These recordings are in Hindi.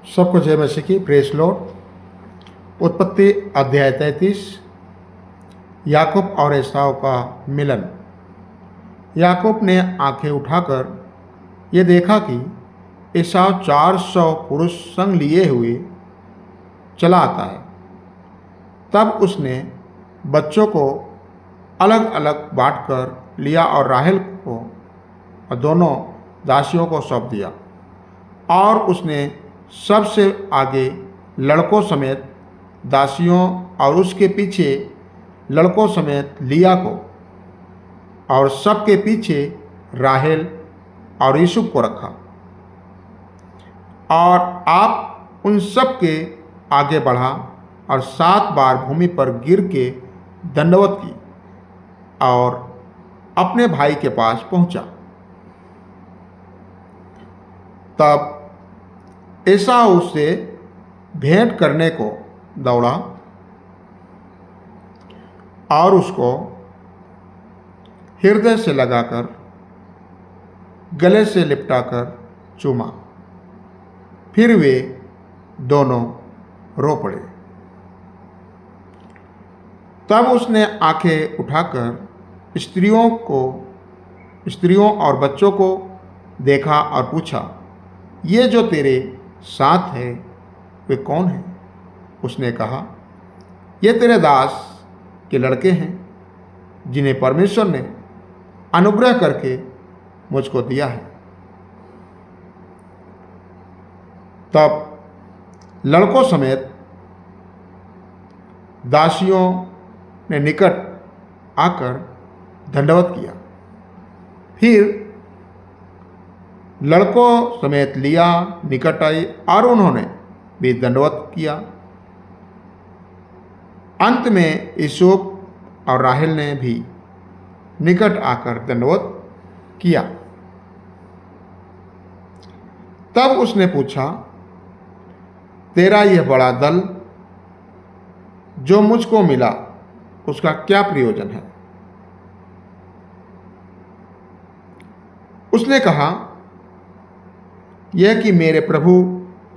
सबको जय मसीह की। Press Lord. उत्पत्ति अध्याय 33। याकूब और एसाव का मिलन। याकूब ने आंखें उठाकर ये देखा कि एसाव 400 पुरुष संग लिए हुए चला आता है। तब उसने बच्चों को अलग अलग बांटकर लिया और राहेल को और दोनों दासियों को सौंप दिया। और उसने सबसे आगे लड़कों समेत दासियों और उसके पीछे लड़कों समेत लिया को और सबके पीछे राहेल और यूसुफ को रखा। और आप उन सब के आगे बढ़ा और 7 बार भूमि पर गिर के दंडवत की और अपने भाई के पास पहुंचा। तब एसाव उससे भेंट करने को दौड़ा और उसको हृदय से लगाकर गले से लिपटाकर चूमा। फिर वे दोनों रो पड़े। तब उसने आंखें उठाकर स्त्रियों और बच्चों को देखा और पूछा, ये जो तेरे साथ है वे कौन हैं? उसने कहा, ये तेरे दास के लड़के हैं जिन्हें परमेश्वर ने अनुग्रह करके मुझको दिया है। तब लड़कों समेत दासियों ने निकट आकर दंडवत किया। फिर लड़कों समेत लिया निकट आई और उन्होंने भी दंडवत किया। अंत में यूसुफ और राहेल ने भी निकट आकर दंडवत किया। तब उसने पूछा, तेरा यह बड़ा दल जो मुझको मिला उसका क्या प्रयोजन है? उसने कहा, यह कि मेरे प्रभु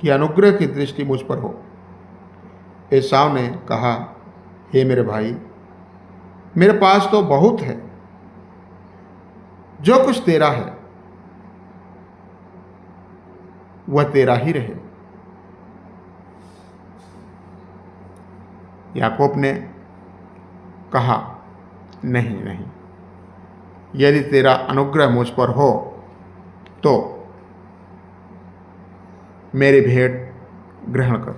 की अनुग्रह की दृष्टि मुझ पर हो। एसाव ने कहा, हे मेरे भाई, मेरे पास तो बहुत है, जो कुछ तेरा है वह तेरा ही रहे। याकूब ने कहा, नहीं नहीं, यदि तेरा अनुग्रह मुझ पर हो तो मेरी भेंट ग्रहण कर,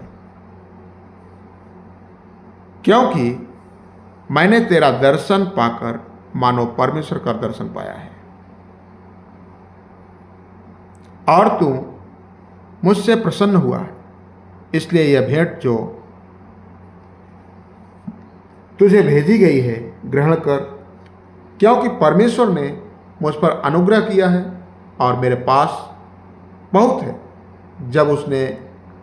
क्योंकि मैंने तेरा दर्शन पाकर मानो परमेश्वर का दर्शन पाया है और तू मुझसे प्रसन्न हुआ है। इसलिए यह भेंट जो तुझे भेजी गई है ग्रहण कर, क्योंकि परमेश्वर ने मुझ पर अनुग्रह किया है और मेरे पास बहुत है। जब उसने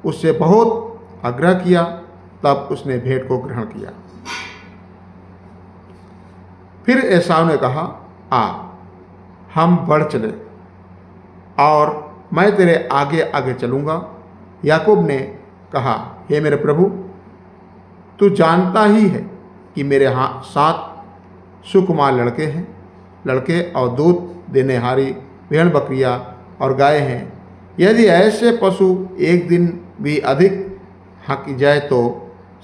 उससे बहुत आग्रह किया तब उसने भेंट को ग्रहण किया। फिर एसाव ने कहा, आ हम बढ़ चले और मैं तेरे आगे आगे चलूँगा। याकूब ने कहा, हे मेरे प्रभु, तू जानता ही है कि मेरे 7 सुकुमार लड़के और दूध देने हारी भेड़ बकरियां और गाय हैं। यदि ऐसे पशु एक दिन भी अधिक हाकी जाए तो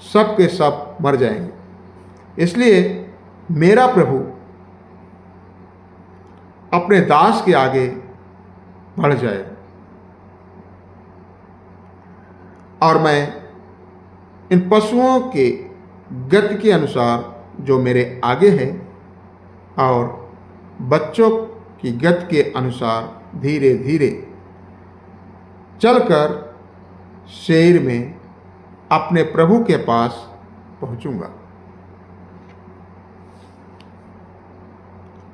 सब के सब मर जाएंगे। इसलिए मेरा प्रभु अपने दास के आगे बढ़ जाए और मैं इन पशुओं के गति के अनुसार जो मेरे आगे है और बच्चों की गति के अनुसार धीरे धीरे चलकर शहर में अपने प्रभु के पास पहुंचूंगा।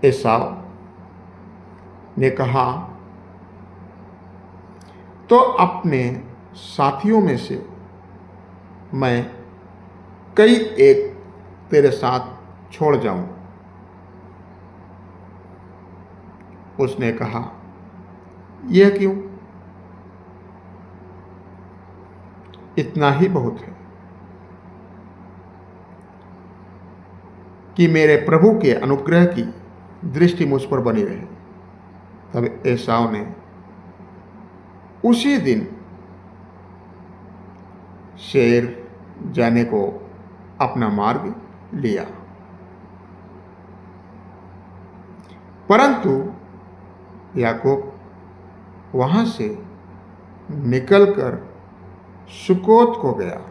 एसाव ने कहा, तो अपने साथियों में से मैं कई एक तेरे साथ छोड़ जाऊं। उसने कहा, यह क्यों? इतना ही बहुत है कि मेरे प्रभु के अनुग्रह की दृष्टि मुझ पर बनी रहे। तब एसाव ने उसी दिन शेर जाने को अपना मार्ग लिया, परंतु याकूब वहां से निकलकर सुकोत को गया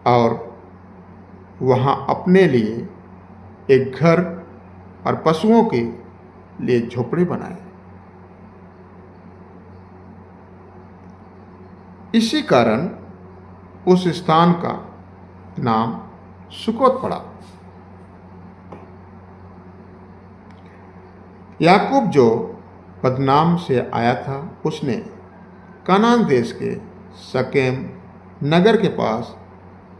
और वहां अपने लिए एक घर और पशुओं के लिए झोपड़े बनाए। इसी कारण उस स्थान का नाम सुकोत पड़ा। याकूब जो पद्दान से आया था, उसने कनान देश के शकेम नगर के पास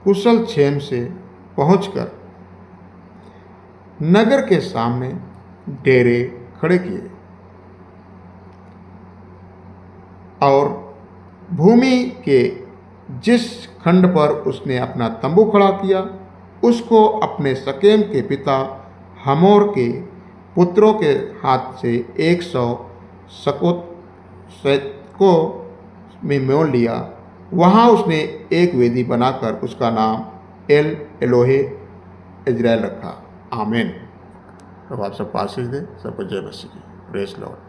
कुशल क्षेम से पहुंचकर नगर के सामने डेरे खड़े किए और भूमि के जिस खंड पर उसने अपना तंबू खड़ा किया, उसको अपने शकेम के पिता हमोर के पुत्रों के हाथ से 100 शकों में मोल लिया। वहाँ उसने एक वेदी बनाकर उसका नाम एल एलोहे इजराइल रखा। आमीन। अब आप सब आशीष दें। सबको जय मसीह की। Praise Lord.